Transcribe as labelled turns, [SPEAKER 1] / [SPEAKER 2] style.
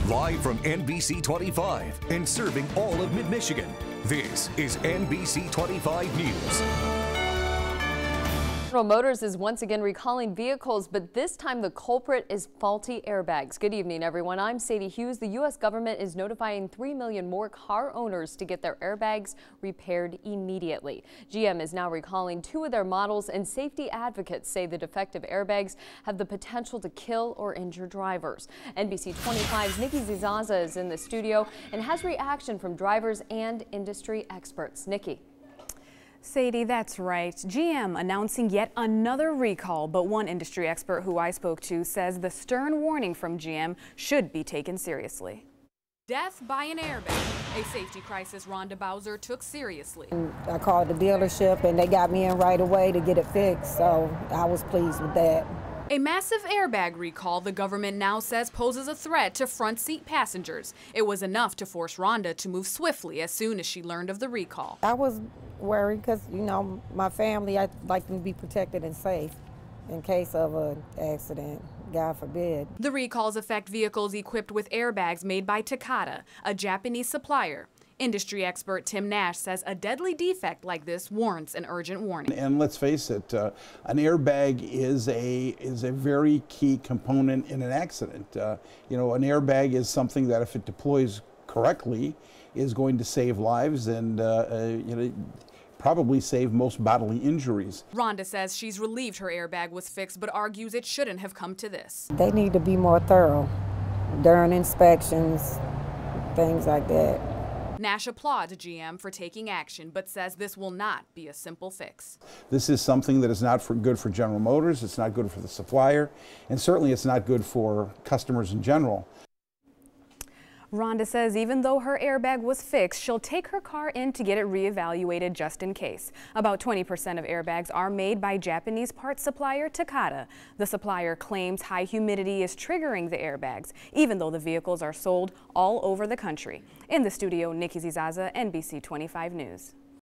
[SPEAKER 1] Live from NBC 25 and serving all of Mid-Michigan, this is NBC 25 News.
[SPEAKER 2] General Motors is once again recalling vehicles, but this time the culprit is faulty airbags. Good evening, everyone. I'm Sadie Hughes. The U.S. government is notifying 3 million more car owners to get their airbags repaired immediately. GM is now recalling 2 of their models, and safety advocates say the defective airbags have the potential to kill or injure drivers. NBC 25's Nikki Zizaza is in the studio and has reaction from drivers and industry experts. Nikki.
[SPEAKER 3] Sadie, that's right. GM announcing yet another recall, but one industry expert who I spoke to says the stern warning from GM should be taken seriously.
[SPEAKER 4] Death by an airbag, a safety crisis Rhonda Bowser took seriously.
[SPEAKER 5] I called the dealership and they got me in right away to get it fixed, so I was pleased with that.
[SPEAKER 4] A massive airbag recall the government now says poses a threat to front seat passengers. It was enough to force Rhonda to move swiftly as soon as she learned of the recall.
[SPEAKER 5] I was worried because, you know, my family, I'd like them to be protected and safe in case of an accident, God forbid.
[SPEAKER 4] The recalls affect vehicles equipped with airbags made by Takata, a Japanese supplier. Industry expert Tim Nash says a deadly defect like this warrants an urgent warning.
[SPEAKER 6] And let's face it, an airbag is a very key component in an accident. You know, an airbag is something that if it deploys correctly is going to save lives and you know, probably save most bodily injuries.
[SPEAKER 4] Rhonda says she's relieved her airbag was fixed, but argues it shouldn't have come to this.
[SPEAKER 5] They need to be more thorough during inspections, things like that.
[SPEAKER 4] Nash applauds GM for taking action, but says this will not be a simple fix.
[SPEAKER 6] This is something that is not good for General Motors, it's not good for the supplier, and certainly it's not good for customers in general.
[SPEAKER 3] Rhonda says even though her airbag was fixed, she'll take her car in to get it reevaluated just in case. About 20% of airbags are made by Japanese parts supplier Takata. The supplier claims high humidity is triggering the airbags, even though the vehicles are sold all over the country. In the studio, Nikki Zizaza, NBC 25 News.